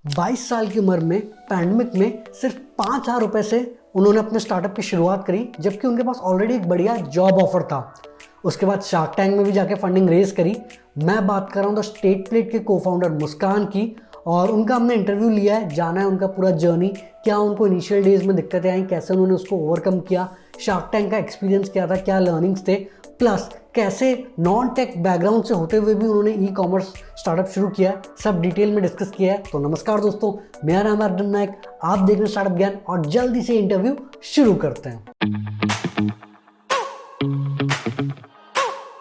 22 साल की उम्र में पैंडमिक में सिर्फ 5,000 रुपए से उन्होंने अपने स्टार्टअप की शुरुआत करी, जबकि उनके पास ऑलरेडी एक बढ़िया जॉब ऑफर था। उसके बाद शार्क टैंक में भी जाके फंडिंग रेज करी। मैं बात कर रहा हूँ द स्टेट प्लेट के को फाउंडर मुस्कान की, और उनका हमने इंटरव्यू लिया है, जाना है उनका पूरा जर्नी, क्या उनको इनिशियल डेज में दिक्कतें आई, कैसे उन्होंने उसको ओवरकम किया, शार्क टैंक का एक्सपीरियंस क्या था, क्या लर्निंग्स थे, प्लस कैसे नॉन टेक बैकग्राउंड से होते हुए भी उन्होंने ई कॉमर्स स्टार्टअप शुरू किया है, सब डिटेल में डिस्कस किया है। तो नमस्कार दोस्तों, मेरा नाम है अर्जुन नायक, आप देख रहे हैं स्टार्टअप ज्ञान और जल्दी से इंटरव्यू शुरू करते हैं।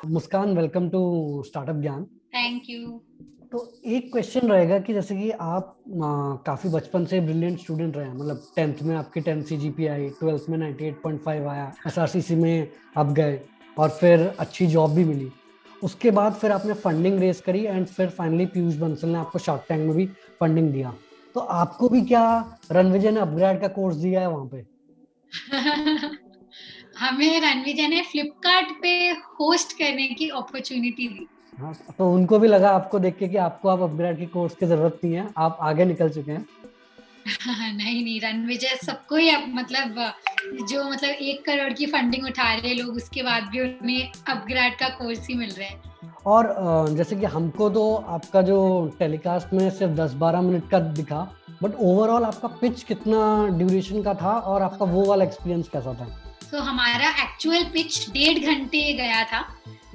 मुस्कान, वेलकम टू स्टार्टअप ज्ञान। Thank you. तो एक क्वेश्चन रहेगा कि जैसे कि आप काफ़ी बचपन से ब्रिलियंट स्टूडेंट रहे हैं, मतलब 10th में आपकी 10 CGPA आई, 12th में 98.5 आया, SRCC में आप गए और फिर अच्छी जॉब भी मिली। उसके बाद फिर आपने फंडिंग रेज करी एंड फिर फाइनली पीयूष बंसल ने आपको शार्क टैंक में भी फंडिंग दिया। तो आपको भी क्या रणविजय ने अपग्रेड का कोर्स दिया है वहाँ पे? हमें रणविजय ने फ्लिपकार्ट पे होस्ट करने की अपॉर्चुनिटी दी। हाँ, तो उनको भी लगा आपको देख के कि आपको आप अपग्रेड की कोर्स की जरूरत नहीं है, आप आगे निकल चुके हैं। नहीं, रणविजय सबको ही मतलब जो 1 करोड़ की फंडिंग उठा रहे लोग, उसके बाद भी उन्हें अपग्रेड का कोर्स ही मिल रहा है। और जैसे कि हमको तो आपका जो टेलीकास्ट में सिर्फ 10-12 मिनट का दिखा, बट ओवरऑल आपका पिच कितना ड्यूरेशन का था और आपका वो वाला एक्सपीरियंस कैसा था? तो हमारा एक्चुअल पिच 1.5 घंटे गया था,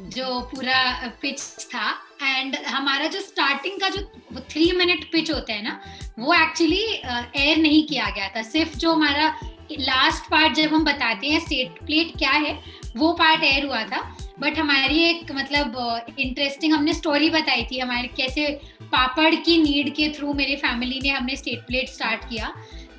जो पूरा पिच था। एंड हमारा जो स्टार्टिंग का जो 3 मिनट पिच होता है ना, वो एक्चुअली एयर नहीं किया गया था। सिर्फ जो हमारा लास्ट पार्ट जब हम बताते हैं स्टेट प्लेट क्या है, वो पार्ट एयर हुआ था। बट हमारी एक इंटरेस्टिंग हमने स्टोरी बताई थी, हमारे कैसे पापड़ की नीड के थ्रू मेरी फैमिली ने हमने स्टेट प्लेट स्टार्ट किया,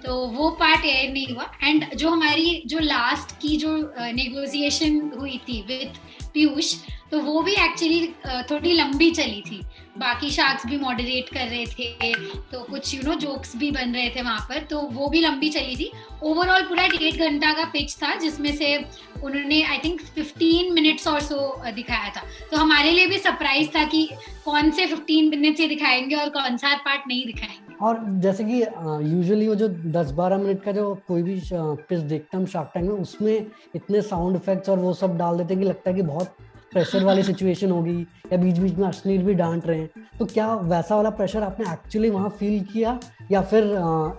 तो वो पार्ट एयर नहीं हुआ। एंड जो हमारी जो लास्ट की जो नेगोशिएशन हुई थी विद पीयूष, तो वो भी एक्चुअली थोड़ी लंबी चली थी। बाकी शार्क्स भी मॉडरेट कर रहे थे, तो कुछ जोक्स भी बन रहे थे वहां पर, तो वो भी लंबी चली थी। ओवरऑल पूरा 1.5 घंटा का पिच था, जिसमें से उन्होंने आई थिंक 15 मिनट्स और सो दिखाया था। तो हमारे लिए भी सरप्राइज था कि कौन से 15 मिनट्स ये दिखाएंगे और कौन सा पार्ट नहीं दिखाएंगे। और जैसे कि यूजुअली वो जो 10-12 मिनट का जो कोई भी पिच देखता हम शार्क टैंक में, उसमें इतने साउंड इफेक्ट्स और वो सब डाल देते हैं कि लगता है कि बहुत प्रेशर वाली सिचुएशन होगी, या बीच बीच में अश्लील भी डांट रहे हैं। तो क्या वैसा वाला प्रेशर आपने एक्चुअली वहाँ फील किया, या फिर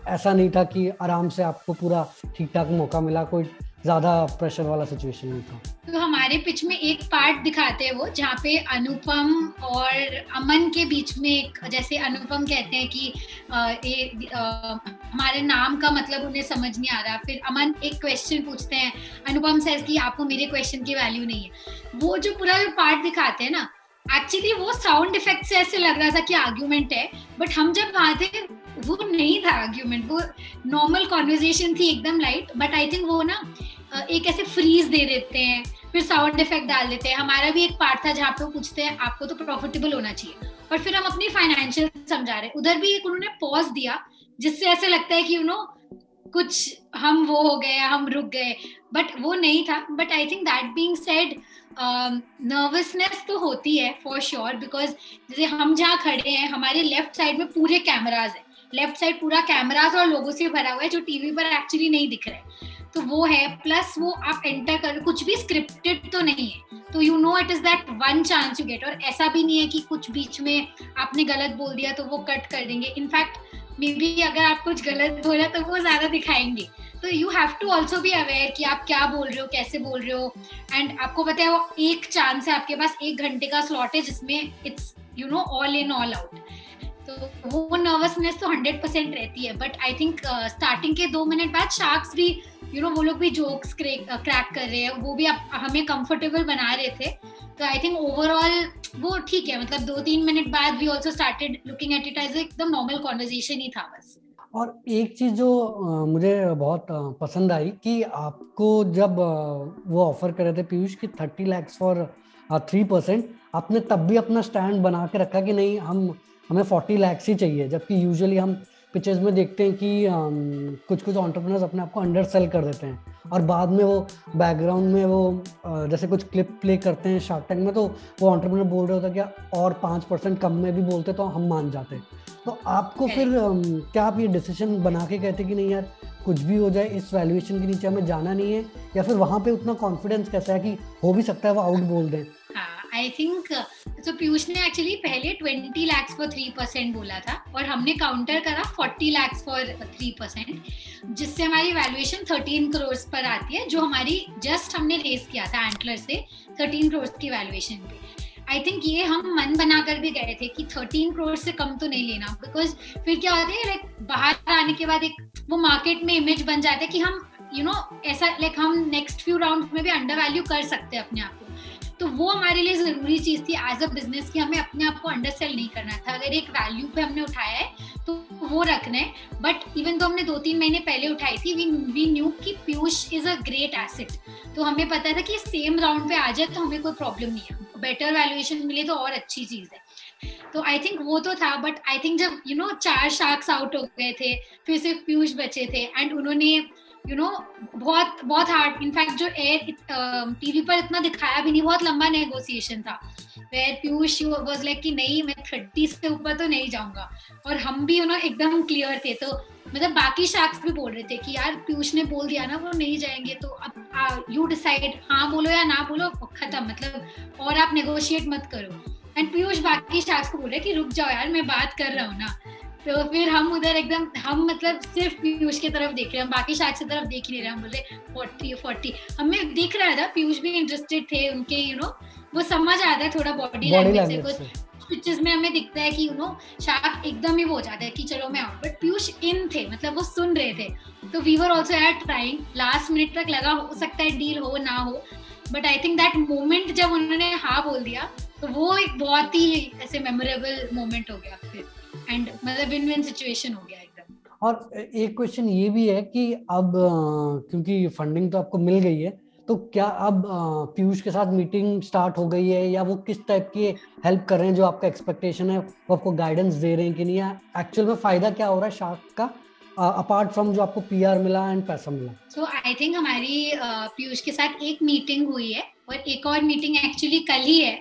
ऐसा नहीं था कि आराम से आपको पूरा ठीक ठाक मौका मिला, कोई ज्यादा प्रेशर वाला सिचुएशन नहीं था? तो हमारे पिच में एक पार्ट दिखाते हैं वो, जहाँ पे अनुपम और अमन के बीच में एक, जैसे अनुपम कहते हैं कि हमारे नाम का मतलब उन्हें समझ नहीं आ रहा। फिर अमन एक क्वेश्चन पूछते हैं, अनुपम सेज कि आपको मेरे क्वेश्चन की वैल्यू नहीं है। वो जो पूरा पार्ट दिखाते हैं ना, एक्चुअली वो साउंड इफेक्ट से ऐसे लग रहा था कि आर्ग्यूमेंट है, बट हम जब वहां थे वो नहीं था आर्ग्यूमेंट, वो नॉर्मल कॉन्वर्जेशन थी, एकदम लाइट। बट आई थिंक वो ना एक ऐसे फ्रीज दे देते हैं, फिर साउंड इफेक्ट डाल देते हैं। हमारा भी एक पार्ट था जहाँ पे वो पूछते हैं आपको तो प्रॉफिटेबल होना चाहिए, और फिर हम अपनी फाइनेंशियल समझा रहे, उधर भी एक उन्होंने पॉज दिया, जिससे ऐसे लगता है कि कुछ हम वो हो गए, हम रुक गए, बट वो नहीं था। But I think that being said, nervousness तो होती है फॉर श्योर, बिकॉज जैसे हम जहाँ खड़े हैं, हमारे लेफ्ट साइड में पूरे कैमराज है, लेफ्ट साइड पूरा कैमराज और लोगों से भरा हुआ है, जो टीवी पर एक्चुअली नहीं दिख रहा है। तो वो है, प्लस वो आप एंटर कर, कुछ भी स्क्रिप्टेड तो नहीं है, तो it is that one chance you get. और ऐसा भी नहीं है कि कुछ बीच में आपने गलत बोल दिया तो वो कट कर देंगे। इनफैक्ट मे बी अगर आप कुछ गलत बोला तो वो ज्यादा दिखाएंगे। तो you have to also be aware कि आप क्या बोल रहे हो, कैसे बोल रहे हो। एंड आपको पता है वो एक चांस है आपके पास, 1 घंटे का स्लॉट है, जिसमें it's all in all out. तो वो नर्वसनेस तो 100% रहती है। बट आई थिंक स्टार्टिंग के 2 मिनट बाद शार्क्स भी वो लोग भी जोक्स क्रैक कर रहे हैं, वो भी हमें कंफर्टेबल बना रहे थे। तो आई थिंक ओवरऑल वो ठीक है, मतलब 2-3 मिनट बाद we also started looking at it as एकदम नॉर्मल कॉन्वर्जेशन ही था बस। और एक चीज जो मुझे बहुत पसंद आई कि आपको जब वो ऑफर कर रहे थे पीयूष की 30 lakhs फॉर 3%, आपने तब भी अपना स्टैंड बना के रखा कि नहीं, हमें 40 lakhs ही चाहिए, जबकि यूजुअली हम पिचेस में देखते हैं कि कुछ कुछ एंटरप्रेन्योर्स अपने आप को अंडर सेल कर देते हैं और बाद में वो बैकग्राउंड में वो जैसे कुछ क्लिप प्ले करते हैं शार्क टैंक में, तो वो एंटरप्रेन्योर बोल रहे होता है कि और 5% कम में भी बोलते तो हम मान जाते। तो आपको फिर क्या आप ये डिसीजन बना के कहते कि नहीं यार कुछ भी हो जाए इस वैल्यूएशन के नीचे हमें जाना नहीं है, या फिर वहां पे उतना कॉन्फिडेंस कैसा है कि हो भी सकता है वो आउट बोल दें? आई थिंक तो पीयूष ने एक्चुअली पहले 20 lakhs फॉर 3% बोला था और हमने काउंटर करा 40 lakhs फॉर 3%, जिससे हमारी वैल्यूएशन 13 करोड़ पर आती है, जो हमारी जस्ट हमने रेस किया था एंटलर से 13 करोड़ की वैल्यूएशन पे। आई थिंक ये हम मन बनाकर भी गए थे कि 13 करोड़ से कम तो नहीं लेना, बिकॉज फिर क्या होता है लाइक बाहर आने के बाद एक वो मार्केट में इमेज बन जाता है कि हम ऐसा लाइक हम नेक्स्ट फ्यू राउंड में भी अंडर वैल्यू कर सकते हैं अपने आप को। तो वो हमारे लिए जरूरी चीज थी एज अ बिजनेस कि हमें अपने आप को अंडरसेल नहीं करना था। अगर एक वैल्यू पे हमने उठाया है तो वो रखना है, बट इवन तो हमने 2-3 महीने पहले उठाई थी, वी न्यू कि Piyush is a great asset, तो हमें पता था कि सेम राउंड पे आ जाए तो हमें कोई प्रॉब्लम नहीं है, बेटर वैल्यूएशन मिले तो और अच्छी चीज है। तो आई थिंक वो तो था, बट आई थिंक जब 4 शार्क्स आउट हो गए थे, फिर सिर्फ पीयूष बचे थे एंड उन्होंने बहुत बहुत हार्ड, इनफैक्ट जो एयर टीवी पर इतना दिखाया भी नहीं, बहुत लंबा नेगोशिएशन था वेयर पीयूष वाज लाइक कि नहीं मैं 30 से ऊपर तो नहीं जाऊंगा, और हम भी एकदम क्लियर थे। तो मतलब बाकी शार्क्स भी बोल रहे थे कि यार पीयूष ने बोल दिया ना वो नहीं जाएंगे, तो अब यू डिसाइड, हाँ बोलो या ना बोलो, खत्म, मतलब और आप नेगोशिएट मत करो। एंड पीयूष बाकी शार्क्स को बोल रहे कि रुक जाओ यार मैं बात कर रहा हूँ ना। तो फिर हम उधर एकदम हम मतलब सिर्फ पीयूष की तरफ देख रहे हैं, हम बाकी शार्क्स की तरफ देख ही नहीं रहे, हम बोल रहे 40 हमें दिख रहा था पीयूष भी इंटरेस्टेड थे, उनके वो समझ आता है थोड़ा बॉडी लैंग्वेज से, कुछ पिक्चर्स में हमें दिखता है कि शार्क एकदम ही हो जाता है कि चलो मैं आउट, बट पीयूष इन थे, मतलब वो सुन रहे थे। तो we were also at trying, last minute तक लगा हो सकता है डील हो ना हो, but I think that moment जब उन्होंने हाँ बोल दिया तो वो एक बहुत ही ऐसे मेमोरेबल मोमेंट हो गया फिर, एंड मतलब विन विन सिचुएशन हो गया एकदम। और एक क्वेश्चन ये भी है कि अब क्योंकि फंडिंग तो आपको मिल गई है, तो क्या अब पीयूष के साथ मीटिंग स्टार्ट हो गई है, या वो किस टाइप की हेल्प कर रहे हैं, जो आपका एक्सपेक्टेशन है वो आपको गाइडेंस दे रहे हैं कि नहीं, या एक्चुअल में फायदा क्या हो रहा है शार्क का अपार्ट फ्रॉम जो आपको पीआर मिला एंड पैसा मिला? सो आई थिंक हमारी पीयूष के साथ एक मीटिंग हुई है और एक और मीटिंग एक्चुअली कल ही है,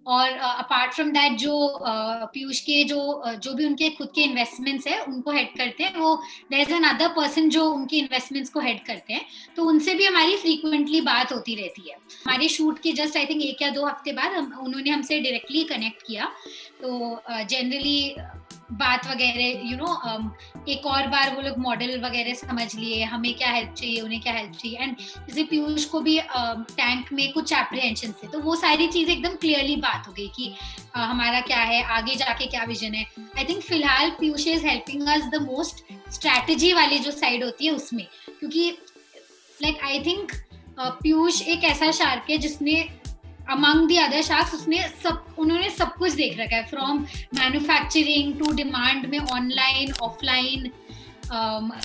और अपार्ट फ्रॉम दैट जो पीयूष के जो भी उनके खुद के इन्वेस्टमेंट्स है उनको हेड करते हैं, वो देयर इज अनदर पर्सन जो उनके इन्वेस्टमेंट्स को हेड करते हैं, तो उनसे भी हमारी फ्रीक्वेंटली बात होती रहती है। हमारे शूट के जस्ट आई थिंक 1 या 2 हफ्ते बाद उन्होंने हमसे डायरेक्टली कनेक्ट किया, तो जनरली बात वगैरह एक और बार वो लोग मॉडल वगैरह समझ लिए, हमें क्या हेल्प चाहिए उन्हें क्या हेल्प चाहिए, एंड जैसे पीयूष को भी टैंक में कुछ एप्रीहेंशन थे, तो वो सारी चीजें एकदम क्लियरली बात हो गई कि हमारा क्या है, आगे जाके क्या विजन है। आई थिंक फिलहाल Piyush is helping us the most strategy वाली जो साइड होती है उसमें, क्योंकि लाइक आई थिंक पीयूष एक ऐसा शार्क है जिसने among the other sharks उन्होंने सब कुछ देख रखा है, फ्रॉम मैन्युफैक्चरिंग टू डिमांड में online offline,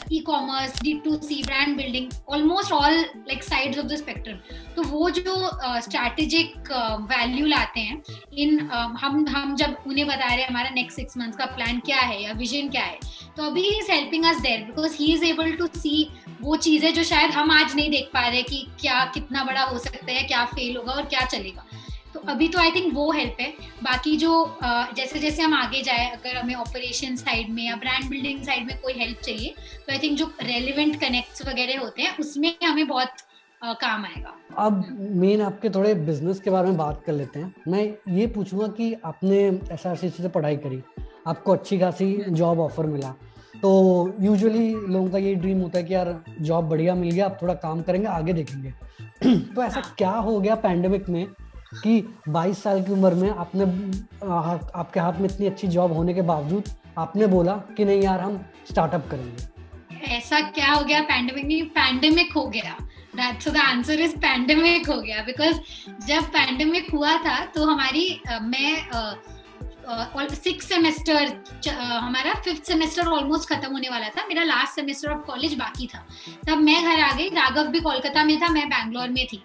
e-commerce, D2C, brand building, almost all like sides of the spectrum. तो वो जो strategic value लाते हैं इन हम जब उन्हें बता रहे हैं हमारा next 6 months का plan क्या है या vision क्या है, तो अभी he is helping us there because he is able to see वो चीजें जो शायद हम आज नहीं देख पा रहे कि क्या कितना बड़ा हो सकता है, क्या फेल होगा और क्या चलेगा। तो अभी तो आई थिंक वो हेल्प है। बाकी जो जैसे जैसे हम आगे जाए, अगर हमें ऑपरेशन साइड में या ब्रांड बिल्डिंग साइड में कोई हेल्प चाहिए, तो आई थिंक जो रेलिवेंट कनेक्ट्स वगैरह होते हैं उसमें हमें बहुत काम आएगा। अब मेन आपके थोड़े बिजनेस के बारे में बात कर लेते हैं। मैं ये पूछूंगा कि आपने एसआरसीसी से पढ़ाई करी, आपको अच्छी खासी जॉब ऑफर मिला, तो यूजुअली लोगों का ये ड्रीम होता है कि यार जॉब बढ़िया मिल गया, आप थोड़ा काम करेंगे आगे देखेंगे। तो ऐसा क्या हो गया पैंडेमिक में कि 22 साल की उम्र में आपने आपके हाथ में इतनी अच्छी जॉब होने के बावजूद आपने बोला कि नहीं यार हम स्टार्टअप करेंगे? ऐसा क्या हो गया पैंडेमिक में? पैंडेमिक हो गया, that's the answer is pandemic हो गया। बिकॉज जब पैंडेमिक हुआ था तो हमारी मैं 6 सेमेस्टर, हमारा 5th सेमेस्टर ऑलमोस्ट खत्म होने वाला था, मेरा लास्ट सेमेस्टर ऑफ कॉलेज बाकी था। तब मैं घर आ गई, राघव भी कोलकाता में था, मैं बैंगलोर में थी,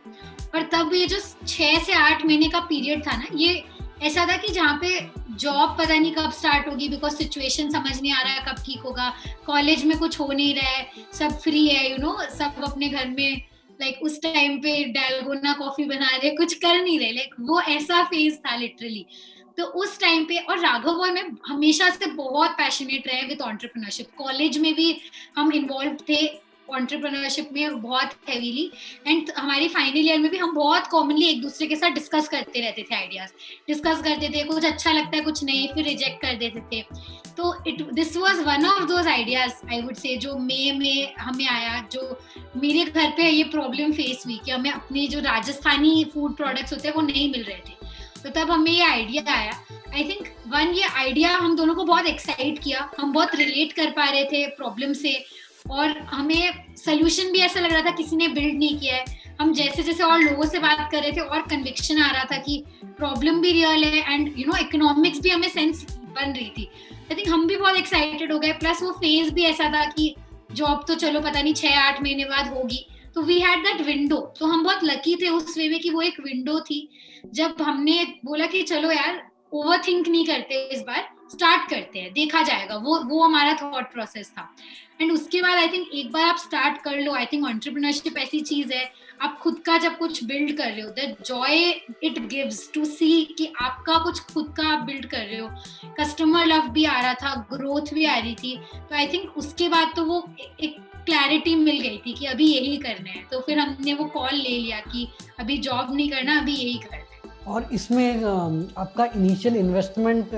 और तब ये जो 6 से 8 महीने का पीरियड था ना, ये ऐसा था कि जहाँ पे जॉब पता नहीं कब स्टार्ट होगी, बिकॉज सिचुएशन समझ नहीं आ रहा है कब ठीक होगा, कॉलेज में कुछ हो नहीं रहा है, सब फ्री है, सब अपने घर में लाइक उस टाइम पे डालगोना कॉफी बना रहे, कुछ कर नहीं रहे, लाइक वो ऐसा फेज था लिटरली। तो उस टाइम पे, और राघव बॉय में हमेशा से बहुत पैशनेट रहे विद एंटरप्रेन्योरशिप, कॉलेज में भी हम इन्वॉल्व थे एंटरप्रेन्योरशिप में बहुत हेवीली, एंड हमारी फाइनल ईयर में भी हम बहुत कॉमनली एक दूसरे के साथ डिस्कस करते रहते थे, आइडियाज डिस्कस करते थे, कुछ अच्छा लगता है कुछ नहीं, फिर रिजेक्ट कर देते थे। तो this was one of those ideas I would say जो मई में हमें आया, जो मेरे घर पे ये प्रॉब्लम फेस हुई कि हमें अपने जो राजस्थानी फूड प्रोडक्ट्स होते हैं वो नहीं मिल रहे थे। तो तब हमें ये आइडिया आया, आई थिंक ये आइडिया हम दोनों को बहुत एक्साइट किया, हम बहुत रिलेट कर पा रहे थे प्रॉब्लम से, और हमें सोल्यूशन भी ऐसा लग रहा था किसी ने बिल्ड नहीं किया है। हम जैसे जैसे और लोगों से बात कर रहे थे और कन्विक्शन आ रहा था कि प्रॉब्लम भी रियल है, एंड इकोनॉमिक्स भी हमें सेंस बन रही थी। आई थिंक हम भी बहुत एक्साइटेड हो गए, प्लस वो फेज भी ऐसा था कि जॉब तो चलो पता नहीं 6-8 महीने बाद होगी, तो वी हैड दैट विंडो। तो हम बहुत लकी थे उस वे में कि वो एक विंडो थी जब हमने बोला कि चलो यार ओवर थिंक नहीं करते, इस बार स्टार्ट करते हैं, देखा जाएगा। वो हमारा थॉट प्रोसेस था। एंड उसके बाद आई थिंक एक बार आप स्टार्ट कर लो, आई थिंक एंटरप्रेन्योरशिप ऐसी चीज है, आप खुद का जब कुछ बिल्ड कर रहे हो, the joy it gives to see कि आपका कुछ खुद का आप बिल्ड कर रहे हो, कस्टमर लव भी आ रहा था, ग्रोथ भी आ रही थी। तो आई थिंक उसके बाद तो वो एक क्लैरिटी मिल गई थी कि अभी यही करना है। तो फिर हमने वो कॉल ले लिया कि अभी जॉब नहीं करना, अभी यही करना है। और इसमें आपका इनिशियल इन्वेस्टमेंट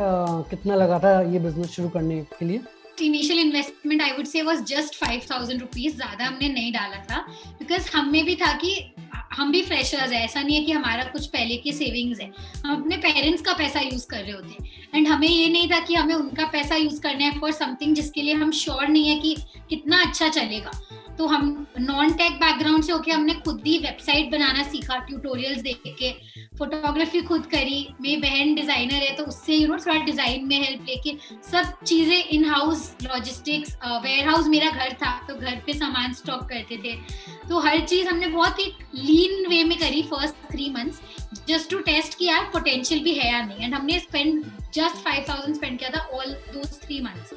कितना लगा था ये बिजनेस शुरू करने के लिए? Initial investment I would say was just 5,000 rupees, ज्यादा हमने नहीं डाला था, बिकॉज हमें भी था कि हम भी फ्रेशर्स है, ऐसा नहीं है कि हमारा कुछ पहले की सेविंग्स है, हम अपने पेरेंट्स का पैसा यूज कर रहे होते हैं, एंड हमें ये नहीं था कि हमें उनका पैसा यूज करना है फॉर समथिंग जिसके लिए हम श्योर नहीं है कि कितना अच्छा चलेगा। तो हम नॉन टेक बैकग्राउंड से होके हमने खुद ही वेबसाइट बनाना सीखा, ट्यूटोरियल्स देख के, फोटोग्राफी खुद करी, मेरी बहन डिजाइनर है तो उससे थोड़ा डिजाइन में हेल्प लेके, सब चीजें in house, logistics, warehouse मेरा घर था तो घर पे सामान स्टॉक करते थे। तो हर चीज हमने बहुत ही लीन वे में करी first 3 months, just to test कि यार पोटेंशियल भी है या नहीं, एंड हमने स्पेंड जस्ट 5,000 स्पेंड किया था ऑल दोस 3 मंथ्स।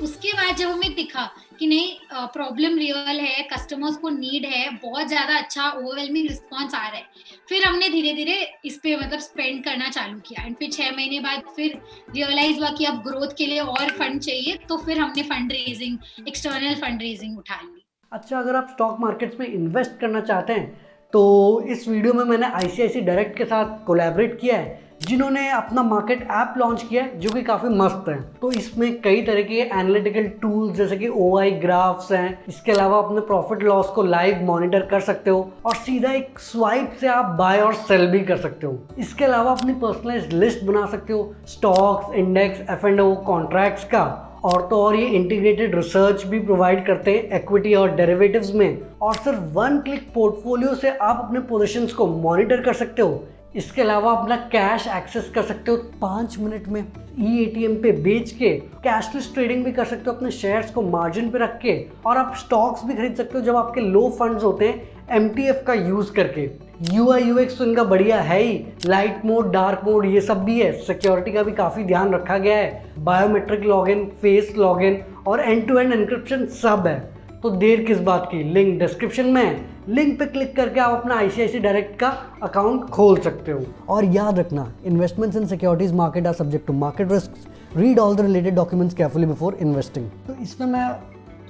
उसके बाद जब हमें दिखा कि नहीं प्रॉब्लम रियल है, कस्टमर्स को नीड है, बहुत ज्यादा अच्छा ओवरवेलमिंग रिस्पॉन्स आ रहा है, फिर हमने धीरे धीरे इस पे स्पेंड करना चालू किया। एंड फिर 6 महीने बाद फिर रियलाइज हुआ कि अब ग्रोथ के लिए और फंड चाहिए, तो फिर हमने fund raising, external fund raising उठा ली। अच्छा, अगर आप स्टॉक मार्केट्स में इन्वेस्ट करना चाहते हैं तो इस वीडियो में मैंने ICICI डायरेक्ट के साथ कोलैबोरेट किया है, जिन्होंने अपना मार्केट ऐप लॉन्च किया है जो कि काफ़ी मस्त है। तो इसमें कई तरह के एनालिटिकल टूल्स जैसे कि OI ग्राफ्स हैं, इसके अलावा अपने प्रॉफिट लॉस को लाइव मॉनिटर कर सकते हो और सीधा एक स्वाइप से आप बाय और सेल भी कर सकते हो। इसके अलावा अपनी पर्सनलाइज्ड लिस्ट बना सकते हो स्टॉक्स, इंडेक्स, F&O कॉन्ट्रैक्ट्स का, और तो और ये इंटीग्रेटेड रिसर्च भी प्रोवाइड करते हैं इक्विटी और डेरिवेटिव्स में, और सिर्फ 1 क्लिक पोर्टफोलियो से आप अपने पोजीशंस को मॉनिटर कर सकते हो। इसके अलावा अपना कैश एक्सेस कर सकते हो 5 मिनट में ATM पे बेच के, कैशलेस ट्रेडिंग भी कर सकते हो अपने शेयर्स को मार्जिन पे रख के, और आप स्टॉक्स भी खरीद सकते हो जब आपके लो फंड्स होते हैं MTF का यूज करके। UI UX तो इनका बढ़िया है ही, लाइट मोड, डार्क मोड ये सब भी है, सिक्योरिटी का भी काफ़ी ध्यान रखा गया है, बायोमेट्रिक लॉगिन, फेस लॉगिन और एंड टू एंड एन्क्रिप्शन सब है। तो देर किस बात की, लिंक डिस्क्रिप्शन में है, लिंक पे क्लिक करके आप अपना ICICI डायरेक्ट का अकाउंट खोल सकते हो। और याद रखना, investments in securities market are subject to market risk, read all the related documents carefully before investing. तो इसमें मैं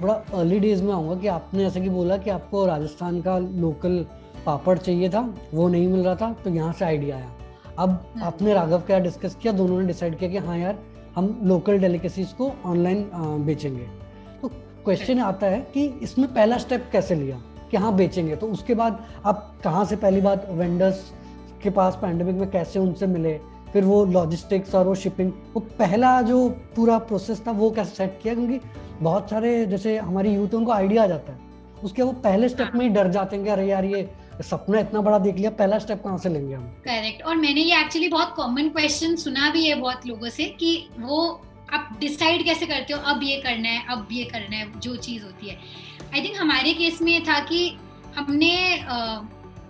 थोड़ा अर्ली डेज में आऊँगा कि आपने जैसे कि बोला कि आपको राजस्थान का लोकल पापड़ चाहिए था, वो नहीं मिल रहा था, तो यहाँ से आइडिया आया। अब आपने राघव क्या डिस्कस किया, दोनों ने डिसाइड किया कि हाँ यार हम लोकल डेलिकेसीज को ऑनलाइन बेचेंगे। तो क्वेश्चन आता है कि इसमें पहला स्टेप कैसे लिया कि हाँ बेचेंगे, तो उसके बाद आप कहाँ से पहली बात वेंडर्स के पास पैंडेमिक में कैसे उनसे मिले, फिर वो लॉजिस्टिक्स और वो शिपिंग, वो पहला जो पूरा प्रोसेस था वो कैसे सेट किया? क्योंकि बहुत सारे जैसे हमारी यूथ है उनको आइडिया आ जाता है, उसके वो पहले स्टेप में ही डर जाते हैं कि अरे यार ये सपना इतना बड़ा देख लिया, पहला स्टेप कहाँ से लेंगे हम। करेक्ट। और मैंने ये एक्चुअली बहुत कॉमन क्वेश्चन सुना भी है बहुत लोगों से कि वो आप डिसाइड कैसे करते हो अब ये करना है, अब ये करना है, जो चीज़ होती है। आई थिंक हमारे केस में था कि हमने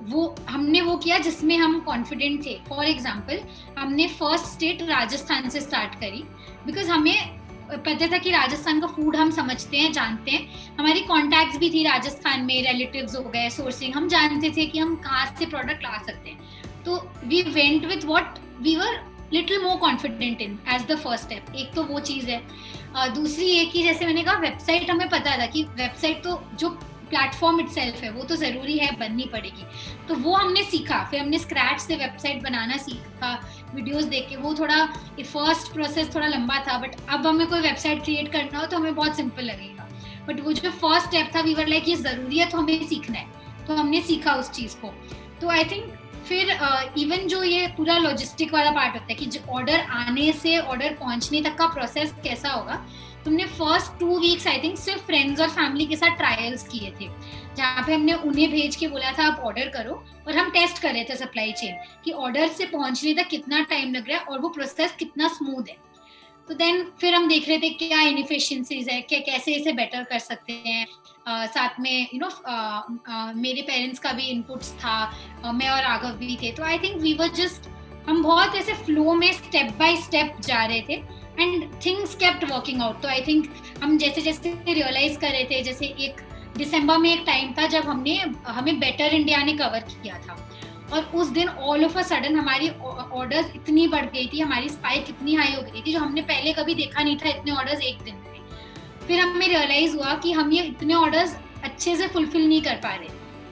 वो हमने वो किया जिसमें हम कॉन्फिडेंट थे. फॉर एग्जाम्पल हमने फर्स्ट स्टेट राजस्थान से स्टार्ट करी, बिकॉज हमें पता था कि राजस्थान का फूड हम समझते हैं, जानते हैं, हमारी कॉन्टैक्ट्स भी थी राजस्थान में, रिलेटिव्स हो गए, सोर्सिंग, हम जानते थे कि हम कहाँ से प्रोडक्ट ला सकते हैं. तो we went with what we were little more confident in as the first step. एक तो वो चीज़ है. दूसरी ये कि जैसे मैंने कहा वेबसाइट, हमें पता था कि वेबसाइट तो जो प्लेटफॉर्म इटसेल्फ है वो तो ज़रूरी है, बननी पड़ेगी. तो वो हमने सीखा. फिर हमने स्क्रैच से वेबसाइट बनाना सीखा, वीडियोस देख के. वो थोड़ा फर्स्ट प्रोसेस थोड़ा लंबा था, बट अब हमें कोई वेबसाइट क्रिएट करना हो तो हमें बहुत सिंपल लगेगा. बट वो जो फर्स्ट स्टेप था, वी वर लाइक ये ज़रूरी है तो हमें सीखना है, तो हमने सीखा उस चीज़ को. तो आई थिंक फिर इवन जो ये पूरा लॉजिस्टिक वाला पार्ट होता है कि ऑर्डर आने से ऑर्डर पहुंचने तक का प्रोसेस कैसा होगा, तुमने फर्स्ट 2 वीक्स आई थिंक सिर्फ फ्रेंड्स और फैमिली के साथ ट्रायल्स किए थे, जहाँ पे हमने उन्हें भेज के बोला था आप ऑर्डर करो, और हम टेस्ट कर रहे थे सप्लाई चेन कि ऑर्डर से पहुंचने तक कितना टाइम लग रहा है और वो प्रोसेस कितना स्मूथ है. तो देन फिर हम देख रहे थे क्या इनएफिशिएंसीज है, क्या कैसे इसे बेटर कर सकते हैं. साथ में मेरे पेरेंट्स का भी इनपुट्स था, मैं और राघव भी थे. तो I think we were just, हम बहुत ऐसे फ्लो में स्टेप बाय स्टेप जा रहे थे and things kept working out. तो आई थिंक हम जैसे जैसे रियलाइज कर रहे थे, जैसे एक दिसंबर में एक टाइम था जब हमें बेटर इंडिया ने कवर किया था, और उस दिन ऑल ऑफ अ सडन हमारी ऑर्डर्स इतनी बढ़ गई थी, हमारी स्पाइक इतनी हाई हो गई थी जो हमने पहले कभी देखा नहीं था, इतने ऑर्डर्स एक दिन में. फिर हमें रियलाइज हुआ कि हम ये इतने ऑर्डर्स अच्छे से फुलफिल नहीं कर पा रहे.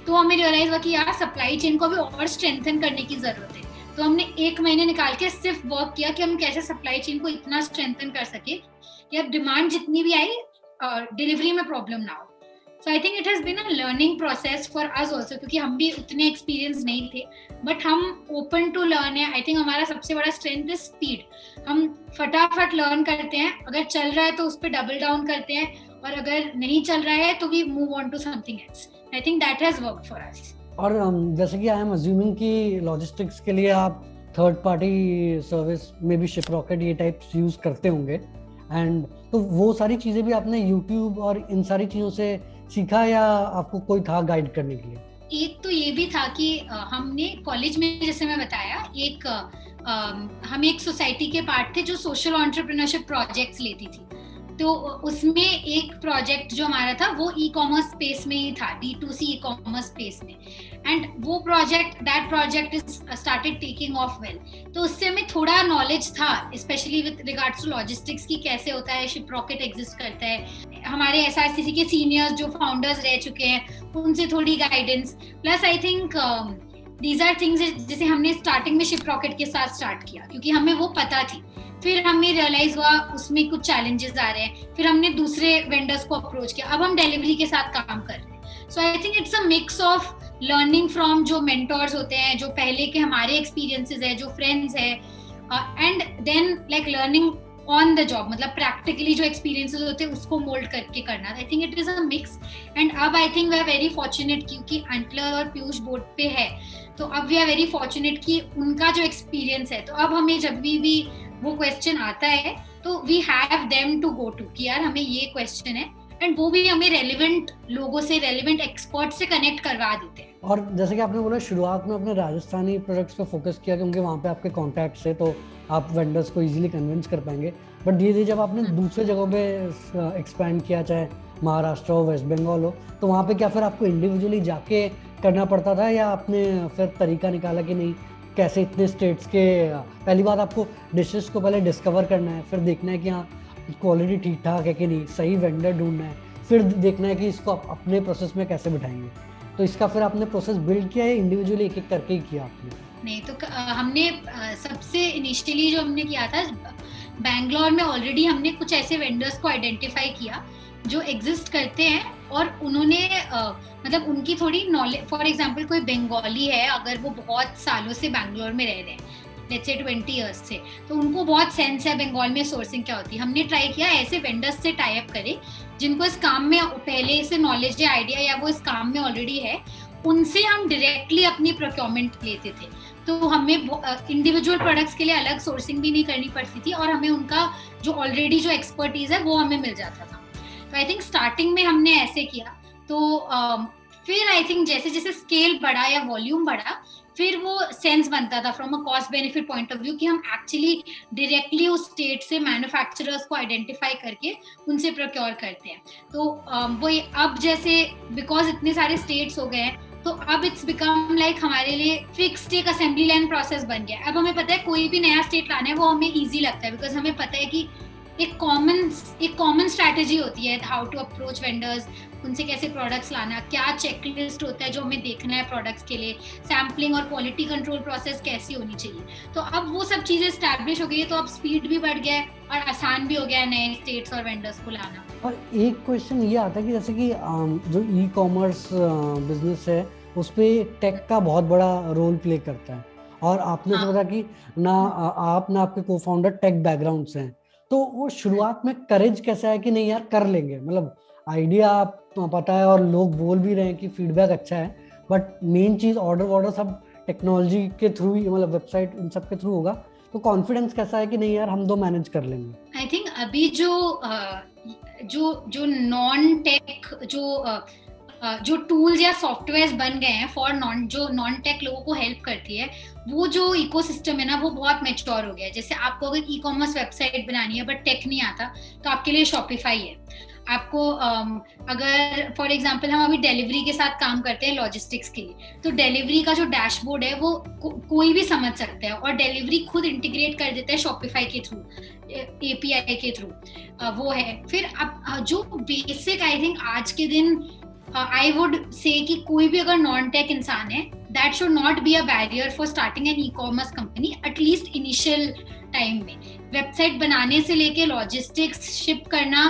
तो हमें रियलाइज हुआ कि यार सप्लाई चेन को भी और स्ट्रेंथन करने की जरूरत है. तो हमने 1 महीने निकाल के सिर्फ वर्क किया कि हम कैसे सप्लाई चेन को इतना स्ट्रेंथन कर सके कि अब डिमांड जितनी भी आई, डिलीवरी में प्रॉब्लम ना हो. So I think it has been a learning process for us also, क्योंकि हम भी उतने एक्सपीरियंस नहीं थे, बट हम ओपन टू लर्न है. आई थिंक हमारा सबसे बड़ा स्ट्रेंथ इज स्पीड. हम फटाफट लर्न करते हैं, अगर चल रहा है तो उस पर डबल डाउन करते हैं, और अगर नहीं चल रहा है तो we move on to something else. I think that has worked for us. और जैसे कि आई एम अज्यूमिंग कि लॉजिस्टिक्स के लिए आप थर्ड पार्टी सर्विस में भी शिपरॉकेट ये टाइप्स यूज़ करते होंगे, एंड तो वो सारी चीज़ें भी आपने यूट्यूब और इन सारी चीज़ों से सीखा या आपको कोई था गाइड करने के लिए? एक तो ये भी था कि हमने कॉलेज में, जैसे मैं बताया, हम एक सोसाइटी के पार्ट थे जो सोशल एंटरप्रेन्योरशिप प्रोजेक्ट्स लेती थी. तो उसमें एक प्रोजेक्ट जो हमारा था वो ई कॉमर्स स्पेस में ही था, D2C ई कॉमर्स स्पेस में. एंड वो that project is started taking off well. तो उससे हमें थोड़ा नॉलेज था, specially with regards to logistics की कैसे होता है, शिपरॉकेट एग्जिस्ट करता है. हमारे SRCC के सीनियर्स जो फाउंडर्स रह चुके हैं उनसे थोड़ी guidance, plus I think these are things जैसे हमने स्टार्टिंग में शिपरॉकेट के साथ स्टार्ट किया क्योंकि हमें वो पता थी. फिर हमें रियलाइज हुआ उसमें कुछ चैलेंजेस आ रहे हैं, फिर हमने दूसरे वेंडर्स को अप्रोच किया, अब हम डिलीवरी के साथ काम कर रहे हैं. So I think it's a mix of learning from जो मेंटोर्स होते हैं, जो पहले के हमारे एक्सपीरियंसेस है, जो फ्रेंड्स है, and then like learning on the job, मतलब प्रैक्टिकली जो एक्सपीरियंसेस होते हैं उसको मोल्ड करके करना. I think it is a mix. And अब I think we are very fortunate क्योंकि एंटलर और पीयूष बोर्ड पे है, तो अब वी आर वेरी फॉर्चुनेट कि उनका जो एक्सपीरियंस है, तो अब हमें जब भी वो क्वेश्चन आता है तो we have them to go to कि यार हमें ये क्वेश्चन है, एंड वो भी हमें रेलिवेंट लोगों से, रेलिवेंट एक्सपर्ट से कनेक्ट करवा देते हैं. और जैसे कि आपने बोला शुरुआत में अपने राजस्थानी प्रोडक्ट्स पे फोकस किया क्योंकि वहाँ पे आपके कॉन्टैक्ट्स है, तो आप वेंडर्स को इजीली कन्विंस कर पाएंगे. बट धीरे जब आपने दूसरे जगहों पे एक्सपैंड किया, चाहे महाराष्ट्र हो, वेस्ट बंगाल हो, तो वहाँ पे क्या फिर आपको इंडिविजुअली जाके करना पड़ता था या आपने फिर तरीका निकाला कि नहीं कैसे इतने स्टेट्स के, पहली बात आपको डिशेस को पहले डिस्कवर करना है, फिर देखना है कि हाँ क्वालिटी ठीक ठाक है कि नहीं, सही वेंडर ढूंढना है, फिर देखना है कि इसको आप अपने प्रोसेस में कैसे बिठाएंगे. तो इसका फिर आपने प्रोसेस बिल्ड किया है इंडिविजुअली एक एक करके ही किया आपने? नहीं, तो हमने सबसे इनिशियली जो हमने किया था बैंगलोर में, ऑलरेडी हमने कुछ ऐसे वेंडर्स को आइडेंटिफाई किया जो एग्जिस्ट करते हैं और उन्होंने मतलब उनकी थोड़ी नॉलेज, फॉर एग्जांपल कोई बंगाली है, अगर वो बहुत सालों से बैंगलोर में रह रहे हैं, लेट्स से 20 इयर्स से, तो उनको बहुत सेंस है बंगाल में सोर्सिंग क्या होती है. हमने ट्राई किया ऐसे वेंडर्स से टाई अप करें जिनको इस काम में पहले से नॉलेज है, आइडिया, या वो इस काम में ऑलरेडी है, उनसे हम डायरेक्टली अपनी प्रोक्योरमेंट लेते थे. तो हमें इंडिविजुअल प्रोडक्ट्स के लिए अलग सोर्सिंग भी नहीं करनी पड़ती थी और हमें उनका जो ऑलरेडी जो एक्सपर्टीज है वो हमें मिल जाता था. तो आई थिंक स्टार्टिंग में हमने ऐसे किया. तो फिर आई थिंक जैसे जैसे स्केल बढ़ा या वॉल्यूम बढ़ा, फिर वो सेंस बनता था from a cost benefit point of view कि हम एक्चुअली डायरेक्टली उस स्टेट से मैन्युफैक्चरर्स को आइडेंटिफाई करके उनसे प्रोक्योर करते हैं। तो वो अब जैसे बिकॉज इतने सारे स्टेट्स हो गए हैं, तो अब इट्स बिकम लाइक हमारे लिए फिक्स्ड एक असेंबली लाइन प्रोसेस बन गया। अब हमें पता है कोई भी नया स्टेट लाना है वो हमें इजी लगता है, बिकॉज हमें पता है कि एक कॉमन स्ट्रैटेजी होती है हाउ टू अप्रोच वेंडर्स, उनसे कैसे प्रोडक्ट्स लाना, क्या चेकलिस्ट होता है जो हमें देखना है प्रोडक्ट्स के लिए, सैम्पलिंग और क्वालिटी कंट्रोल प्रोसेस कैसी होनी चाहिए। तो अब वो सब चीजें स्टैब्लिश हो गई है, तो अब स्पीड भी बढ़ गया है और आसान भी हो गया है नए स्टेट्स और वेंडर्स को लाना। और एक क्वेश्चन ये आता है कि जैसे कि जो ई कॉमर्स बिजनेस है उस पर टेक का बहुत बड़ा रोल प्ले करता है, और आपने तो बताया कि ना आप ना आपके को फाउंडर टेक बैकग्राउंड से हैं, तो वो शुरुआत में करेज कैसा है कि नहीं यार कर लेंगे, मतलब आइडिया पता है और लोग बोल भी रहे हैं कि फीडबैक अच्छा है, बट मेन चीज ऑर्डर सब टेक्नोलॉजी के थ्रू ही, मतलब वेबसाइट इन सब के थ्रू होगा, तो कॉन्फिडेंस कैसा है कि नहीं यार हम दो मैनेज कर लेंगे? आई थिंक अभी जो नॉन टेक जो टूल्स या सॉफ्टवेयर बन गए हैं फॉर नॉन टेक लोगों को हेल्प करती है, वो जो इकोसिस्टम है ना वो बहुत मैच्योर हो गया है। जैसे आपको अगर ई कॉमर्स वेबसाइट बनानी है बट टेक नहीं आता, तो आपके लिए शॉपिफाई है। आपको अगर फॉर एग्जांपल हम अभी डिलीवरी के साथ काम करते हैं लॉजिस्टिक्स के लिए, तो डिलीवरी का जो डैशबोर्ड है वो कोई भी समझ सकता है, और डिलीवरी खुद इंटीग्रेट कर देता है शॉपिफाई के थ्रू, एपीआई के थ्रू, वो है। फिर अब जो बेसिक आई थिंक आज के दिन आई वुड से कि कोई भी अगर नॉन टेक इंसान है, that should not be a barrier for starting an e commerce company, at least initial time में। वेबसाइट बनाने से लेके लॉजिस्टिक्स, शिप करना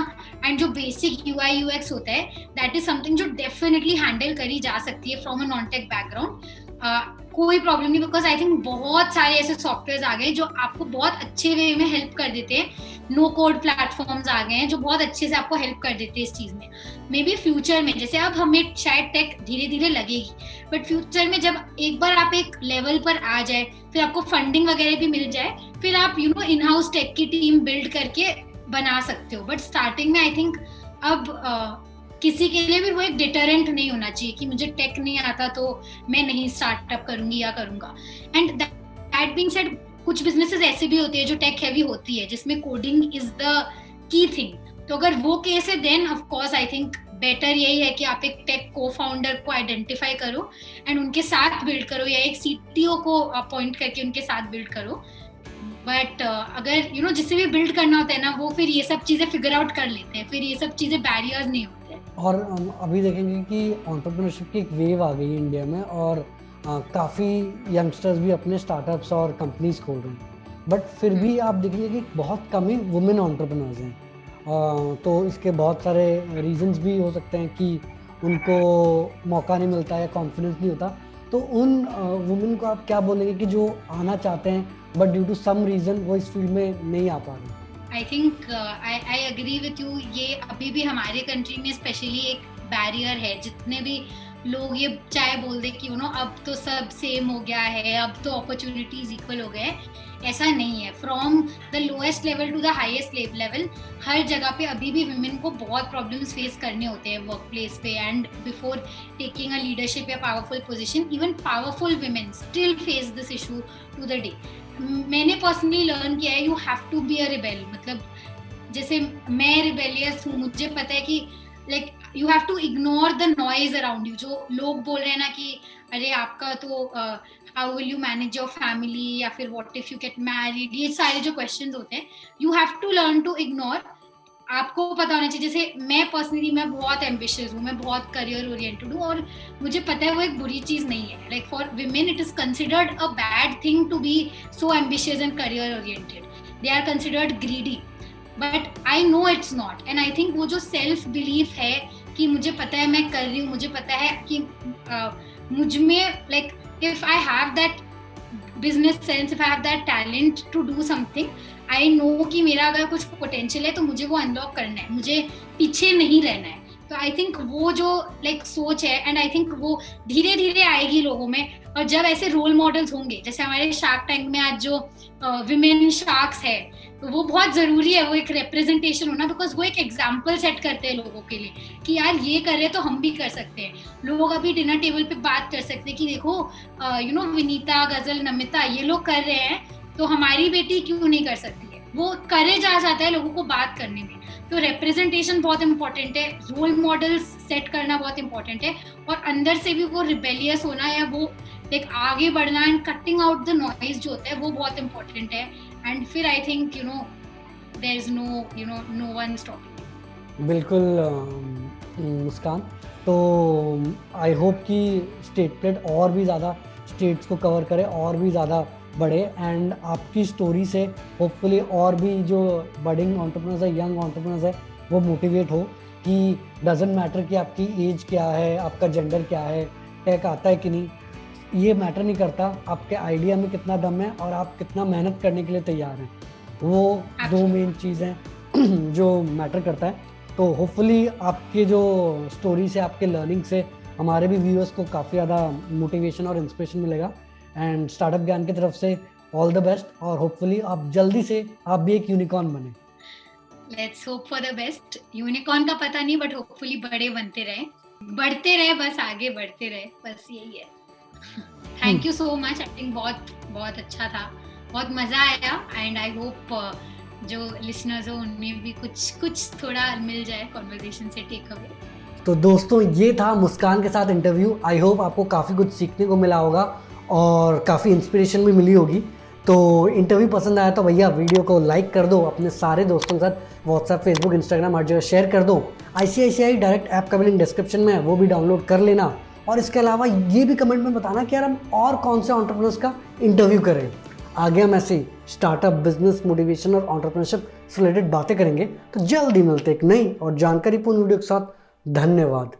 एंड जो बेसिक यूआई यूएक्स होता है, दैट इज समथिंग जो डेफिनेटली हैंडल करी जा सकती है from a non tech background. कोई प्रॉब्लम नहीं, बिकॉज आई थिंक बहुत सारे ऐसे सॉफ्टवेयर आ गए जो आपको बहुत अच्छे वे में हेल्प कर देते हैं। नो कोड प्लेटफॉर्म्स आ गए हैं जो बहुत अच्छे से आपको हेल्प कर देते हैं इस चीज में। मे बी फ्यूचर में, जैसे अब हमें शायद टेक धीरे धीरे लगेगी, बट फ्यूचर में जब एक बार आप एक लेवल पर आ जाए, फिर आपको फंडिंग वगैरह भी मिल जाए, फिर आप इन हाउस टेक की टीम बिल्ड करके बना सकते हो। बट स्टार्टिंग में आई थिंक अब किसी के लिए भी वो एक डिटरेंट नहीं होना चाहिए कि मुझे टेक नहीं आता तो मैं नहीं स्टार्टअप करूंगी या करूंगा। एंड दैट बीइंग सेड, कुछ बिजनेसेस ऐसे भी होते हैं जो टेक हैवी होती है, जिसमें coding is the key thing. तो अगर वो केस है, then of course I think better यही है कि आप एक टेक को फाउंडर को आइडेंटिफाई करो एंड उनके साथ बिल्ड करो, या एक सीटीओ को अपॉइंट करके उनके साथ बिल्ड करो। बट अगर जिससे भी बिल्ड करना होता है ना, वो फिर ये सब चीजें फिगर आउट कर लेते हैं, फिर ये सब चीजें बैरियर्स नहीं होते। और अभी देखेंगे कि एंटरप्रेन्योरशिप की एक वेव आ गई है इंडिया में, और काफ़ी यंगस्टर्स भी अपने स्टार्टअप्स और कंपनीज खोल रहे हैं, बट फिर भी आप देखेंगे कि बहुत कम ही वुमेन एंटरप्रेन्योर्स हैं। तो इसके बहुत सारे रीजंस भी हो सकते हैं कि उनको मौका नहीं मिलता या कॉन्फिडेंस नहीं होता। तो उन वुमेन को आप क्या बोलेंगे कि जो आना चाहते हैं but due to some reason वो इस फील्ड में नहीं आ पा रहे? I think I agree with you. ये अभी भी हमारे कंट्री में स्पेशली एक बैरियर है। जितने भी लोग ये चाहे बोल दे कि अब तो सब सेम हो गया है, अब तो अपॉर्चुनिटीज इक्वल हो गए, ऐसा नहीं है। From the lowest level to the highest level, हर जगह पे अभी भी वुमेन को बहुत प्रॉब्लम्स फेस करने होते हैं वर्क प्लेस पे, and before taking a leadership या powerful position, even powerful women still face this issue to the day. मैंने पर्सनली लर्न किया है, you have to be a rebel. मतलब जैसे मैं रिबेलियस हूँ, मुझे पता है कि like you have to ignore the noise around you. जो लोग बोल रहे हैं ना कि अरे आपका तो how will you manage your family, या फिर what if you get married, ये सारे जो क्वेश्चंस होते हैं, you have to learn to ignore. आपको पता होना चाहिए। जैसे मैं पर्सनली मैं बहुत एम्बिशियस हूँ, मैं बहुत करियर ओरिएंटेड हूँ, और मुझे पता है वो एक बुरी चीज नहीं है। Like for women it is considered a bad thing to be so ambitious and career oriented. They are considered greedy, but I know it's not. And I think वो जो सेल्फ बिलीफ है कि मुझे पता है मैं कर रही हूँ, मुझे पता है कि मुझ में like if I have that business sense, if I have that talent to do something, I know कि मेरा अगर कुछ पोटेंशियल है तो मुझे वो अनलॉक करना है, मुझे पीछे नहीं रहना है। तो आई थिंक वो जो लाइक सोच है, एंड आई थिंक वो धीरे धीरे आएगी लोगों में। और जब ऐसे रोल मॉडल्स होंगे, जैसे हमारे शार्क टैंक में आज जो विमेन शार्क्स है, तो वो बहुत जरूरी है, वो एक रिप्रेजेंटेशन होना, बिकॉज वो एक एग्जाम्पल सेट करते हैं लोगों के लिए कि यार ये कर रहे तो हम भी कर सकते हैं। लोग अभी डिनर टेबल पे बात कर सकते हैं कि देखो यू नो विनीता, गजल, नमिता ये लोग कर रहे हैं, तो हमारी बेटी क्यों नहीं कर सकती है। वो करेज आ जाता है लोगों को बात करने में। तो रिप्रेजेंटेशन बहुत इंपॉर्टेंट है, रोल मॉडल्स सेट करना बहुत इंपॉर्टेंट है, और अंदर से भी वो रिबेलियस होना या वो लाइक आगे बढ़ना and cutting out the noise जो होता है वो बहुत इंपॉर्टेंट है। एंड फिर I think you know there is no one stopping. बिल्कुल मुस्कान, तो आई होप कि स्टेट प्लेट और भी ज़्यादा स्टेट्स को कवर करे, और भी ज़्यादा बढ़े, एंड आपकी स्टोरी से होपफुली और भी जो बडिंग एंटरप्रेन्योर्स है, यंग एंटरप्रेन्योर्स है, वो मोटिवेट हो कि डजेंट मैटर कि आपकी एज क्या है, आपका जेंडर क्या है, टेक आता है कि नहीं, ये मैटर नहीं करता, आपके आइडिया में कितना दम है और आप कितना मेहनत करने के लिए तैयार हैं, वो दो मेन चीज़ हैं जो मैटर करता है। तो होपफुली आपके जो स्टोरी से, आपके लर्निंग से हमारे भी व्यूअर्स को काफ़ी ज़्यादा मोटिवेशन और इंस्पिरेशन मिलेगा। एंड स्टार्टअप ज्ञान की तरफ से ऑल द बेस्ट, और होपफुली आप जल्दी से आप भी एक यूनिकॉर्न बने। Let's hope for the best. Unicorn का पता नहीं, बट होपफुली बड़े बनते रहे, बस आगे बढ़ते रहे, बस यही है। Thank you so much, I think बहुत अच्छा था, बहुत मजा आया, एंड आई होप जो लिसनर्स हो उनमें भी कुछ थोड़ा मिल जाए कॉन्वर्सेशन से टेक अवे। तो दोस्तों ये था मुस्कान के साथ इंटरव्यू। आई होप आपको काफ़ी कुछ सीखने को मिला होगा और काफ़ी इंस्पिरेशन भी मिली होगी। तो इंटरव्यू पसंद आया तो भैया वीडियो को लाइक कर दो, अपने सारे दोस्तों के साथ व्हाट्सएप, फेसबुक, इंस्टाग्राम हर जगह शेयर कर दो। ICICI डायरेक्ट ऐप का भी लिंक डिस्क्रिप्शन में है, वो भी डाउनलोड कर लेना। और इसके अलावा ये भी कमेंट में बताना कि यार हम और कौन से एंटरप्रेन्योर्स का इंटरव्यू करें। आगे हम ऐसे स्टार्टअप, बिजनेस, मोटिवेशन और एंटरप्रेन्योरशिप से रिलेटेड बातें करेंगे। तो जल्दी मिलते एक नई और जानकारीपूर्ण वीडियो के साथ। धन्यवाद।